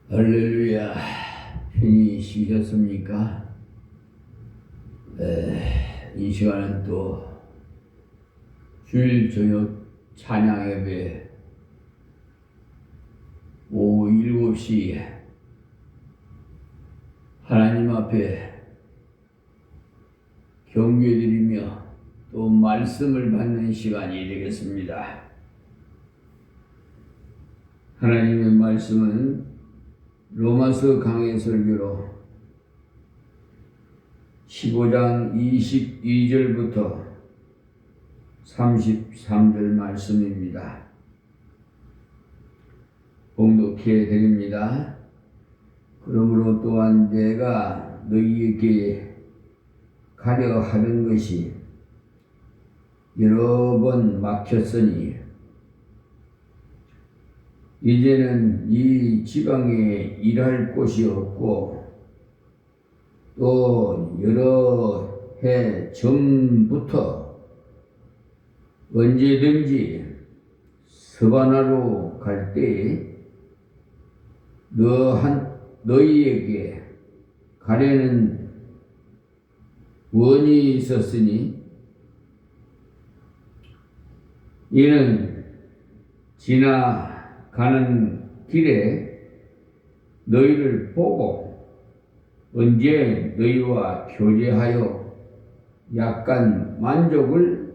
할렐루야. 편히 쉬셨습니까? 이 시간은 또 주일 저녁 찬양 예배 오후 7시 하나님 앞에 경배드리며 또 말씀을 받는 시간이 되겠습니다. 하나님의 말씀은 로마서 강해 설교로 15장 22절부터 33절 말씀입니다. 봉독해 드립니다. 그러므로 또한 내가 너희에게 가려 하던 것이 여러 번 막혔으니 이제는 이 지방에 일할 곳이 없고 또 여러 해 전부터 언제든지 서바나로 갈 때에 너희에게 가려는 원이 있었으니 이는 지나가는 길에 너희를 보고 언제 너희와 교제하여 약간 만족을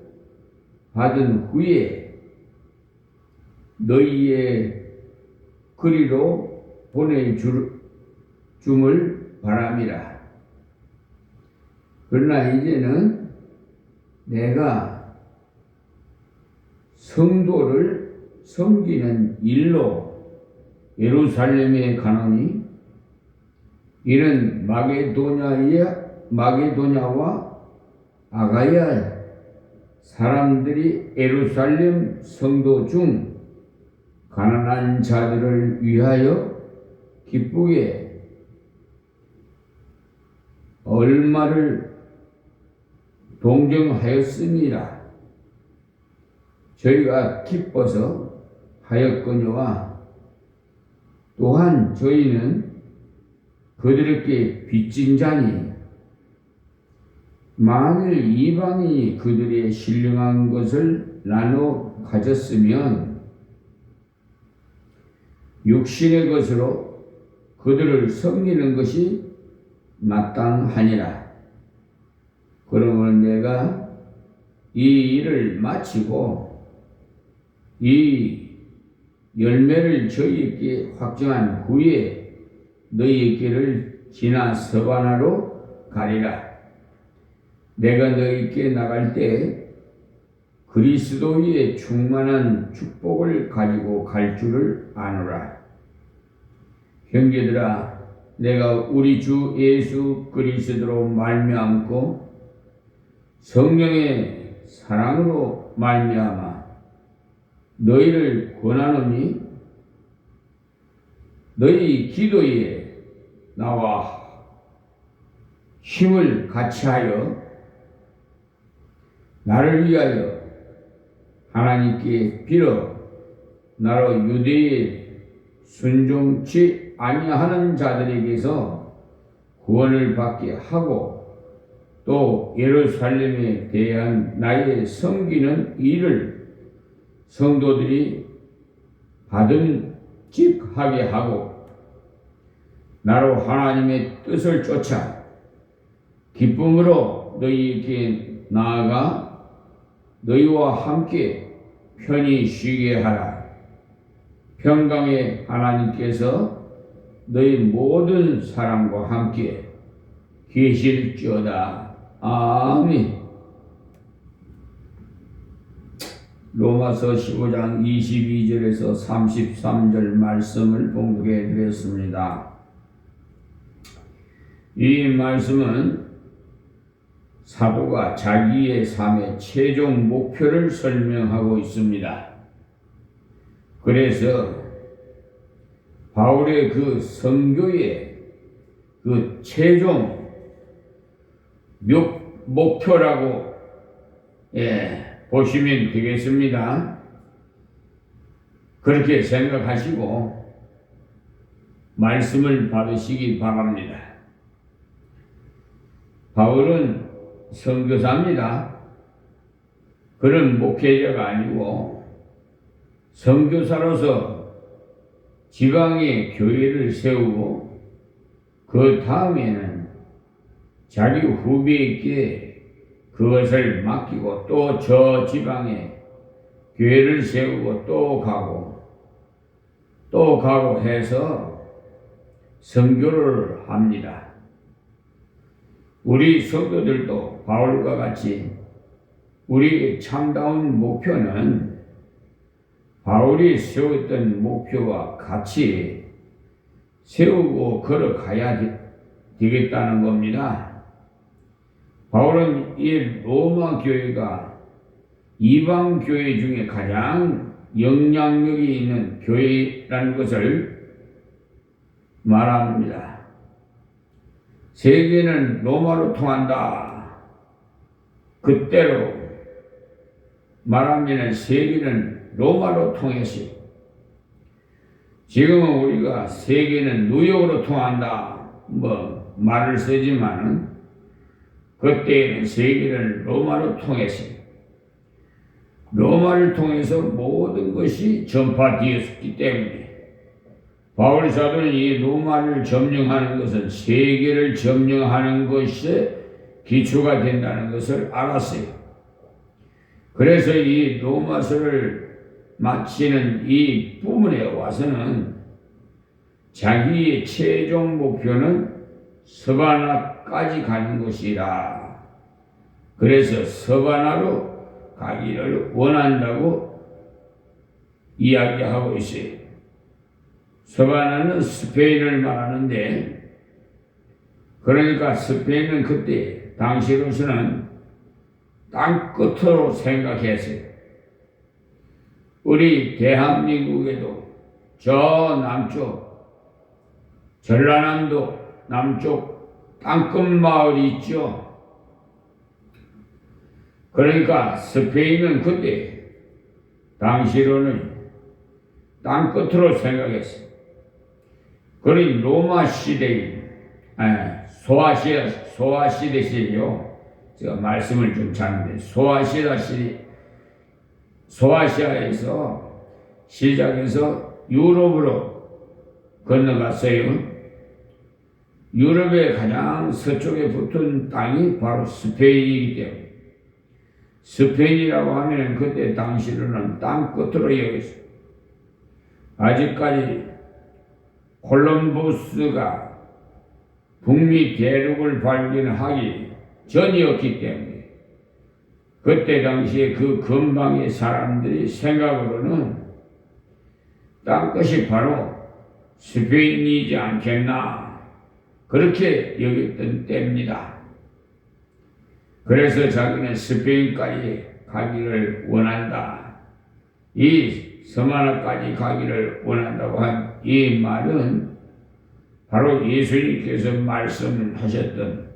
받은 후에 너희의 그리로 보내줌을 바람이라. 그러나 이제는 내가 성도를 섬기는 일로 예루살렘에 가노니 이는 마게도냐와 아가야 사람들이 예루살렘 성도 중 가난한 자들을 위하여 기쁘게 얼마를 동정하였습니다. 저희가 기뻐서 하였거니와 또한 저희는 그들에게 빚진 자니 만일 이방인이 그들의 신령한 것을 나눠 가졌으면 육신의 것으로 그들을 섬기는 것이 마땅하니라. 그러면 내가 이 일을 마치고 이 열매를 저희에게 확정한 후에 너희에게를 지나 서바나로 가리라. 내가 너희에게 나갈 때 그리스도의 충만한 축복을 가지고 갈 줄을 아노라. 형제들아, 내가 우리 주 예수 그리스도로 말미암고 성령의 사랑으로 말미암아 너희를 권하노니 너희 기도에 나와 힘을 같이하여 나를 위하여 하나님께 빌어 나로 유대에 순종치 아니하는 자들에게서 구원을 받게 하고 또 예루살렘에 대한 나의 섬기는 일을 성도들이 받음직하게 하고 나로 하나님의 뜻을 쫓아 기쁨으로 너희에게 나아가 너희와 함께 편히 쉬게 하라. 평강의 하나님께서 너희 모든 사람과 함께 계실지어다. 아멘. 로마서 15장 22절에서 33절 말씀을 봉독해 드렸습니다. 이 말씀은 사도가 자기의 삶의 최종 목표를 설명하고 있습니다. 그래서 바울의 그 선교의 그 최종 목표라고 보시면 되겠습니다. 그렇게 생각하시고 말씀을 받으시기 바랍니다. 바울은 선교사입니다. 그는 목회자가 아니고 선교사로서 지방에 교회를 세우고 그 다음에는 자기 후배에게 그것을 맡기고 또 저 지방에 교회를 세우고 또 가고 해서 선교를 합니다. 우리 성도들도 바울과 같이 우리의 참다운 목표는 바울이 세웠던 목표와 같이 세우고 걸어가야 되겠다는 겁니다. 바울은 이 로마 교회가 이방 교회 중에 가장 영향력이 있는 교회라는 것을 말합니다. 세계는 로마로 통한다. 그때로 말하면 세계는 로마로 통했어요. 지금은 우리가 세계는 뉴욕으로 통한다 말을 쓰지만은 그때에는 세계는 로마로 통했어요. 로마를 통해서 모든 것이 전파되었기 때문에 바울 사도는 이 로마를 점령하는 것은 세계를 점령하는 것이 기초가 된다는 것을 알았어요. 그래서 이 로마서를 마치는 이 부분에 와서는 자기의 최종 목표는 서바나까지 가는 것이라. 그래서 서바나로 가기를 원한다고 이야기하고 있어요. 서바나는 스페인을 말하는데, 그러니까 스페인은 그때 당시로서는 땅 끝으로 생각했어요. 우리 대한민국에도 저 남쪽 전라남도 남쪽 땅끝 마을이 있죠. 그러니까 스페인은 그때 당시로는 땅 끝으로 생각했어요. 그러니 로마 시대인 소아시아 시대 시대요. 제가 말씀을 좀 잘못했는데 소아시아에서 시작해서 유럽으로 건너갔어요. 유럽의 가장 서쪽에 붙은 땅이 바로 스페인이기 때문에 스페인이라고 하면 그때 당시로는 땅 끝으로 여겼어요. 아직까지 콜럼버스가 북미 대륙을 발견하기 전이었기 때문에 그때 당시에 그 근방의 사람들이 생각으로는 땅끝이 바로 스페인이지 않겠나 그렇게 여겼던 때입니다. 그래서 자기는 스페인까지 가기를 원한다. 이 서바나까지 가기를 원한다고 한 이 말은 바로 예수님께서 말씀하셨던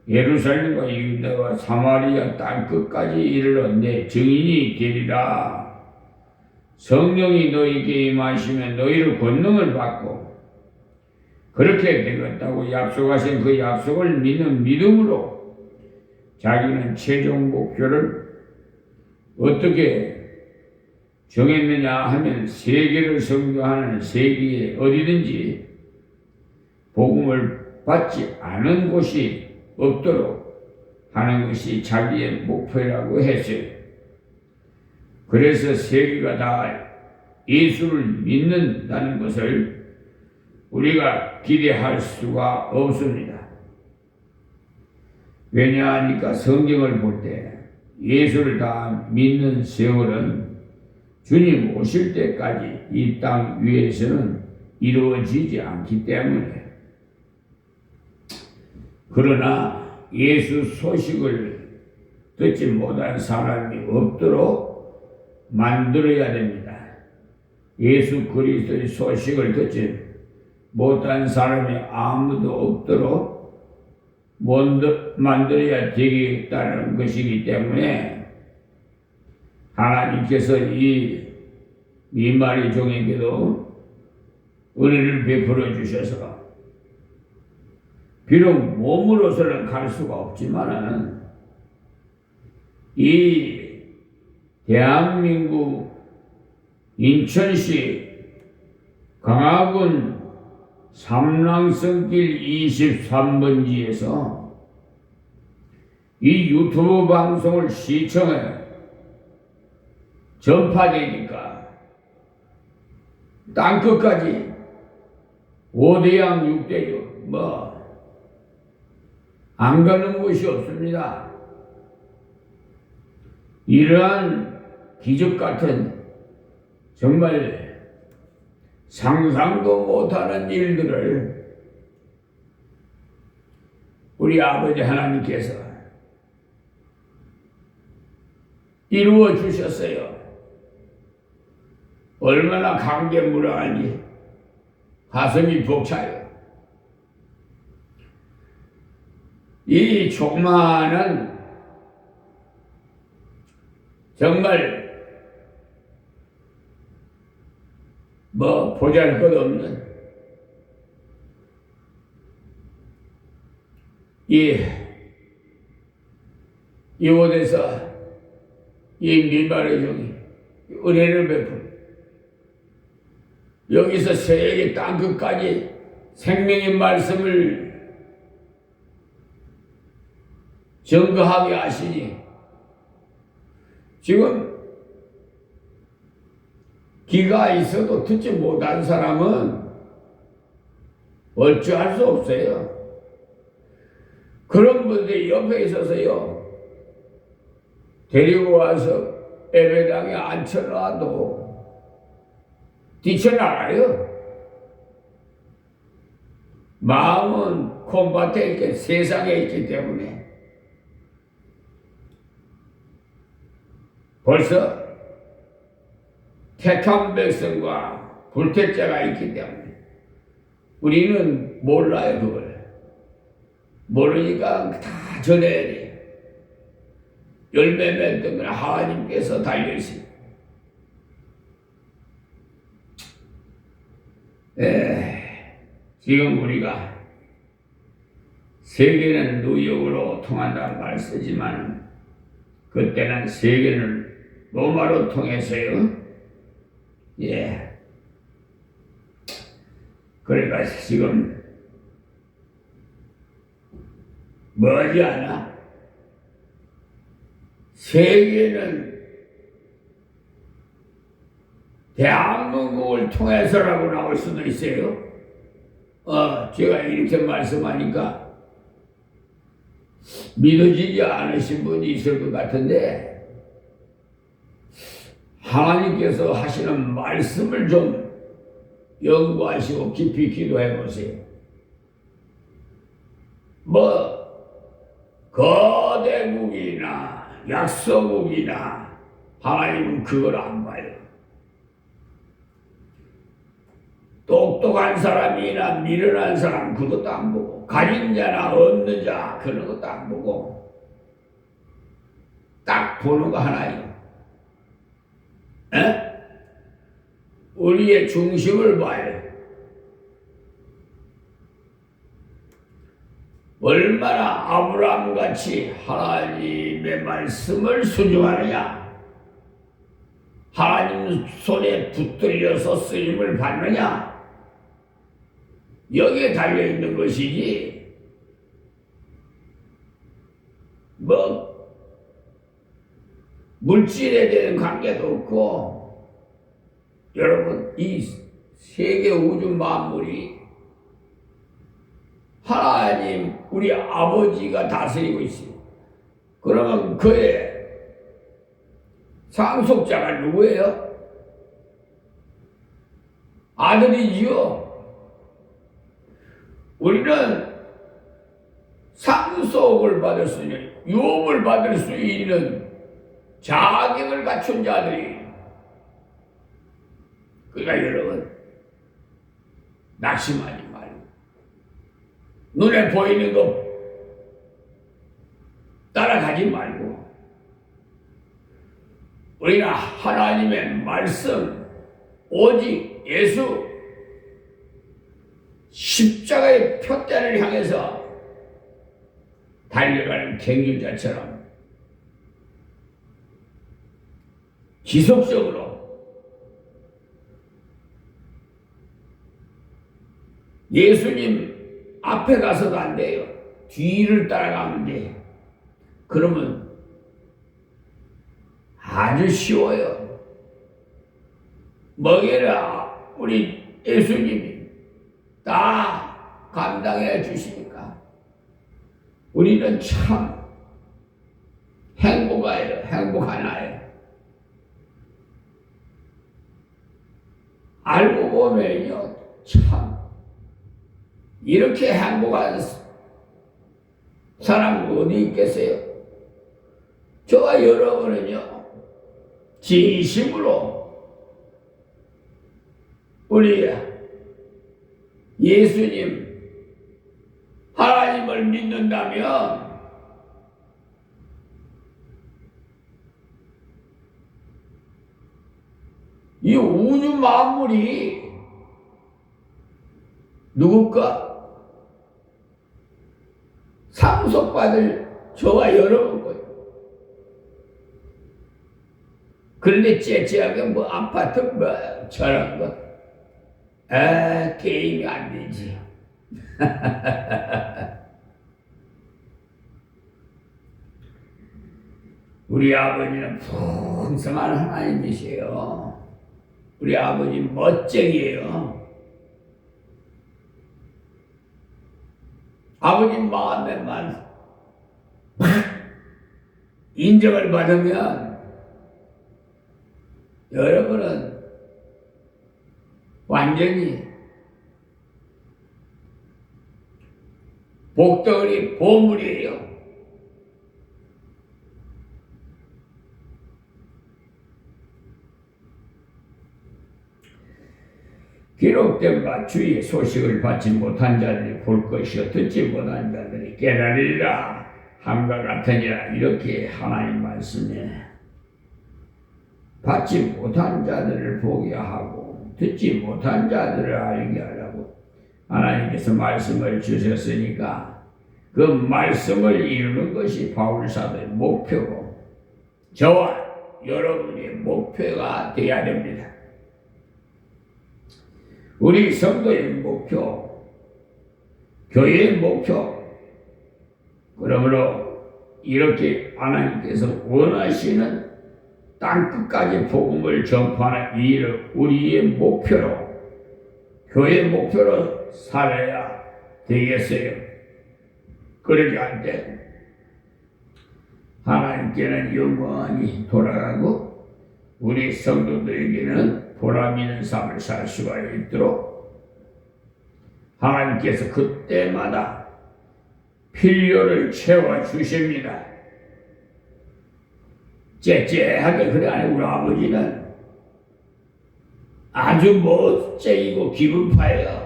예루살렘과 유다와 사마리아 땅끝까지 이르러 내 증인이 되리라. 성령이 너희에게 임하시면 너희를 권능을 받고 그렇게 되겠다고 약속하신 그 약속을 믿는 믿음으로 자기는 최종 목표를 어떻게 정했느냐 하면 세계를 선교하는 세계에 어디든지 복음을 받지 않은 곳이 없도록 하는 것이 자기의 목표라고 했어요. 그래서 세계가 다 예수를 믿는다는 것을 우리가 기대할 수가 없습니다. 왜냐하니까 성경을 볼 때 예수를 다 믿는 세월은 주님 오실 때까지 이 땅 위에서는 이루어지지 않기 때문에. 그러나 예수 소식을 듣지 못한 사람이 없도록 만들어야 됩니다. 예수 그리스도의 소식을 듣지 못한 사람이 아무도 없도록 만들어야 되겠다는 것이기 때문에 하나님께서 이 미마리 종에게도 은혜를 베풀어 주셔서 비록 몸으로서는 갈 수가 없지만은 이 대한민국 인천시 강화군 삼랑성길 23번지에서 이 유튜브 방송을 시청해 전파되니까 땅끝까지 5대양 6대주 안 가는 곳이 없습니다. 이러한 기적 같은 정말 상상도 못하는 일들을 우리 아버지 하나님께서 이루어 주셨어요. 얼마나 감개무량하니 가슴이 벅차요. 이 조그마한 정말 보잘것없는 이곳에서 이 미발의 종이 은혜를 베풀 여기서 세계 땅끝까지 생명의 말씀을 증거하게 하시니 지금 귀가 있어도 듣지 못한 사람은 어찌할 수 없어요. 그런 분들이 옆에 있어서요 데리고 와서 예배당에 앉혀놔도 뛰쳐나가요. 마음은 콩밭에 있기 세상에 있기 때문에 벌써 택한 백성과 불택자가 있기 때문에 우리는 몰라요. 그걸 모르니까 다 전해야 돼. 열매 맺던 건 하나님께서 달려있습니다. 지금 우리가 세계는 뉴욕으로 통한다는 말 쓰지만 그때는 세계는 로마로 통해서요. 그러니까 지금 머지않아 세계는 대한민국을 통해서라고 나올 수도 있어요. 제가 이렇게 말씀하니까 믿어지지 않으신 분이 있을 것 같은데 하나님께서 하시는 말씀을 좀 연구하시고 깊이 기도해 보세요. 거대국이나 약소국이나 하나님은 그걸 안 봐요. 똑똑한 사람이나 미련한 사람 그것도 안 보고 가진 자나 없는 자 그런 것도 안 보고 딱 보는 거 하나예요. 우리의 중심을 봐요. 얼마나 아브라함같이 하나님의 말씀을 순종하느냐, 하나님 손에 붙들려서 쓰임을 받느냐, 여기에 달려있는 것이지 물질에 대한 관계도 없고. 여러분, 이 세계 우주 만물이 하나님 우리 아버지가 다스리고 있습니다. 그러면 그의 상속자가 누구예요? 아들이지요. 우리는 상속을 받을 수 있는, 유업을 받을 수 있는 자격을 갖춘 자들이. 그러니까 여러분, 낙심하지 말고 눈에 보이는 거 따라가지 말고 우리가 하나님의 말씀, 오직 예수, 십자가의 표대를 향해서 달려가는 경주자처럼 지속적으로 예수님 앞에 가서도 안 돼요. 뒤를 따라가면 돼요. 그러면 아주 쉬워요. 뭐게라 우리 예수님이 다 감당해 주시니까 우리는 참 행복하나요. 알고 보면요, 참 이렇게 행복한 사람 어디 있겠어요? 저와 여러분은요, 진심으로 우리 예수님 하나님을 믿는다면 이 우주 만물이 누굴까? 상속받을 저와 여러분 거예요. 그런데 째째하게 뭐 아파트 뭐 저런 거 게임이 안 되지. 우리 아버지는 풍성한 하나님이세요. 우리 아버지 멋쟁이에요. 아버지 마음에만 인정을 받으면 여러분은 완전히 복덩어리 보물이에요. 기록된 바 주의 소식을 받지 못한 자들이 볼 것이요 듣지 못한 자들이 깨달으리라 함과 같으니라. 이렇게 하나님 말씀에 받지 못한 자들을 보게 하고 듣지 못한 자들을 알게 하라고 하나님께서 말씀을 주셨으니까 그 말씀을 이루는 것이 바울 사도의 목표고 저와 여러분의 목표가 되어야 됩니다. 우리 성도의 목표, 교회의 목표, 그러므로 이렇게 하나님께서 원하시는 땅끝까지 복음을 전파하는 이 일을 우리의 목표로, 교회의 목표로 살아야 되겠어요. 그렇게 할 때 하나님께는 영원히 돌아가고 우리 성도들에게는 보람 있는 삶을 살 수가 있도록 하나님께서 그때마다 필요를 채워주십니다. 째째하게 그래 아니 우리 아버지는 아주 멋쟁이고 기분파예요.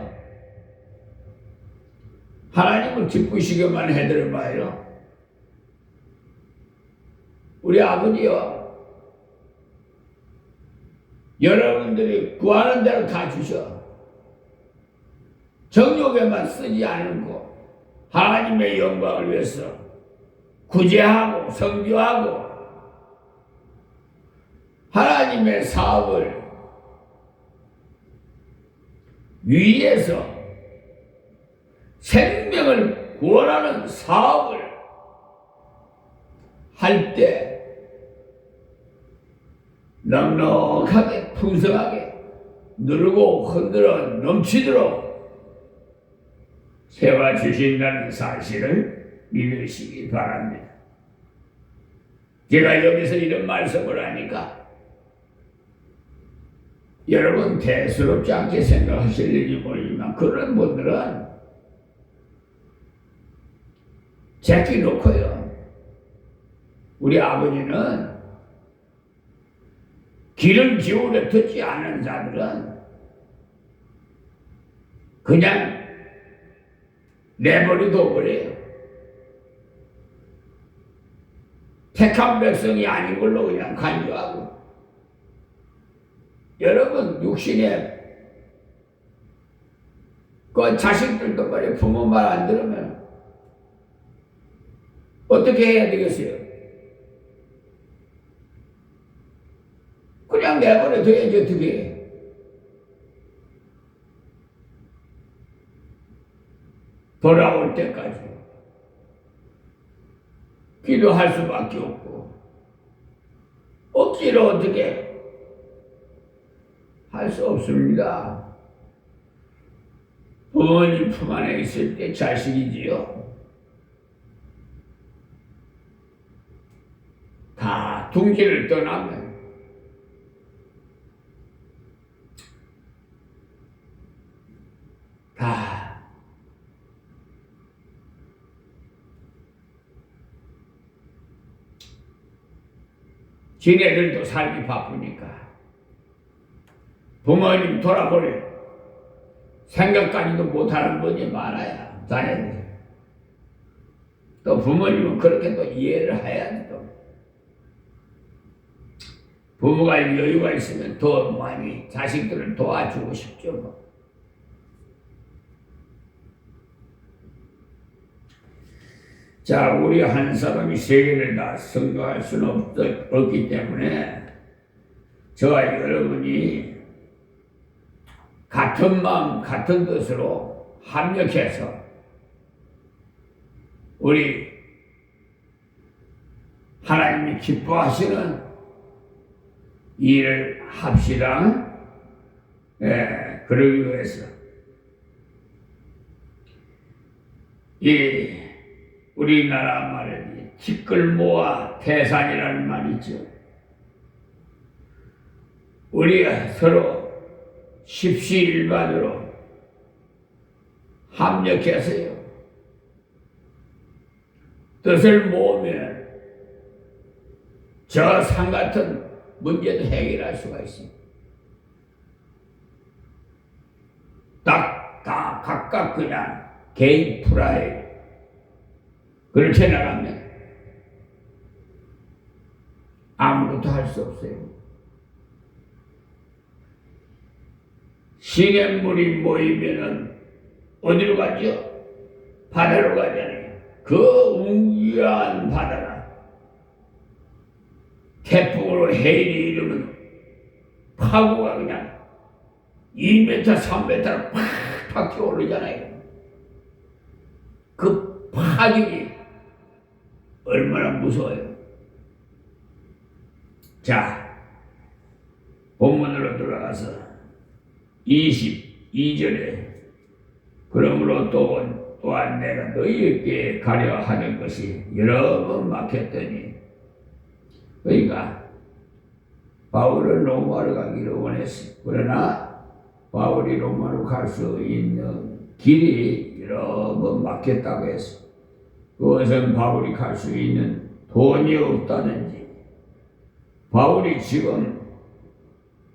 하나님을 기쁘시게만 해드려봐요. 우리 아버지요, 여러분들이 구하는 대로 다 주셔. 정욕에만 쓰지 않고 하나님의 영광을 위해서 구제하고 선교하고 하나님의 사업을 위해서 생명을 구원하는 사업을 할 때 넉넉하게 풍성하게 누르고 흔들어 넘치도록 세워주신다는 사실을 믿으시기 바랍니다. 제가 여기서 이런 말씀을 하니까 여러분 대수롭지 않게 생각하실지 모르지만 그런 분들은 제끼 놓고요. 우리 아버지는 기름 기울여 듣지 않은 자들은 그냥 내버려둬 버려요. 택한 백성이 아닌 걸로 그냥 간주하고. 여러분 육신에 그 자식들도 말이야 부모 말 안 들으면 어떻게 해야 되겠어요? 그냥 내버려 둬야지 어떻게 해. 돌아올 때까지 기도할 수밖에 없고 억지로 어떻게 할 수 없습니다. 부모님 품 안에 있을 때 자식이지요. 다 둥지를 떠나면 다 지네들도 살기 바쁘니까 부모님 돌아보려 생각까지도 못하는 분이 많아요. 자녀들. 또 부모님은 그렇게 또 이해를 해야지 또. 부모가 여유가 있으면 더 많이 자식들을 도와주고 싶죠. 뭐. 자, 우리 한 사람이 세계를 다 성공할 수는 없기 때문에 저와 여러분이 같은 마음, 같은 뜻으로 합력해서 우리 하나님이 기뻐하시는 일을 합시다. 예, 그러기 위해서 이 우리나라 말에 티끌 모아 태산이라는 말이 있죠. 우리가 서로 십시일반으로 합력해서요. 뜻을 모으면 저 산 같은 문제도 해결할 수가 있습니다. 다 각각 그냥 개인 프라이 그렇게 나가면 아무것도 할 수 없어요. 시냇물이 모이면은 어디로 가죠? 바다로 가잖아요. 그 우유한 바다가 태풍으로 해일이 이르면 파고가 그냥 2m, 3m로 팍팍 뛰어오르잖아요. 그 파격이 얼마나 무서워요. 자, 본문으로 돌아가서 22절에 그러므로 또한 내가 너희에게 가려 하는 것이 여러 번 막혔더니 그러니까 바울은 로마로 가기를 원했어요. 그러나 바울이 로마로 갈 수 있는 길이 여러 번 막혔다고 했어요. 그것은 바울이 갈 수 있는 돈이 없다든지 바울이 지금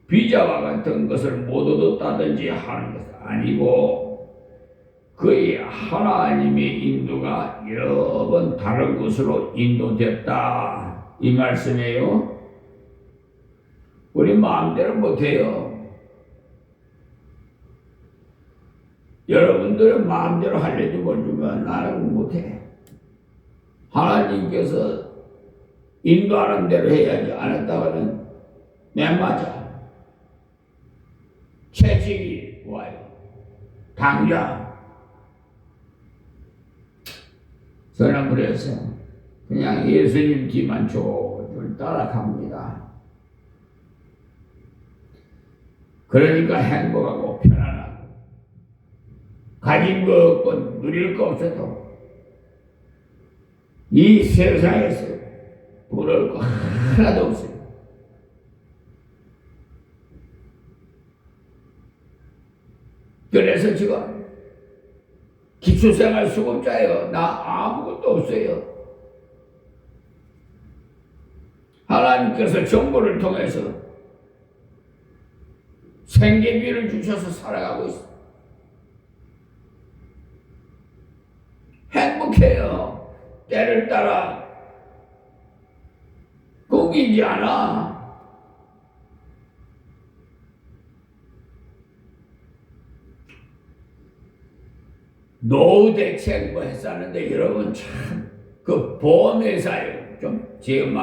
비자와 같은 것을 못 얻었다든지 하는 것은 아니고 그의 하나님의 인도가 여러 번 다른 곳으로 인도됐다 이 말씀이에요. 우리 마음대로 못해요. 여러분들은 마음대로 하려도 모르지만 나는 못해. 하나님께서 인도하는 대로 해야지 안 했다가는 맨 맞아. 채찍이 와요. 당장. 저는 그래서 그냥 예수님 뒤만 졸졸 따라갑니다. 그러니까 행복하고 편안하고 가진 거 없고 누릴 거 없어도 이 세상에서 부러울 거 하나도 없어요. 그래서 지금 기초생활 수급자예요. 나 아무것도 없어요. 하나님께서 정보를 통해서 생계비를 주셔서 살아가고 있어. 행복해요. 때를 따라 꾸기지 않아. 노후 대책 뭐 했었는데 여러분 참 그 보험회사요. 좀 제가 말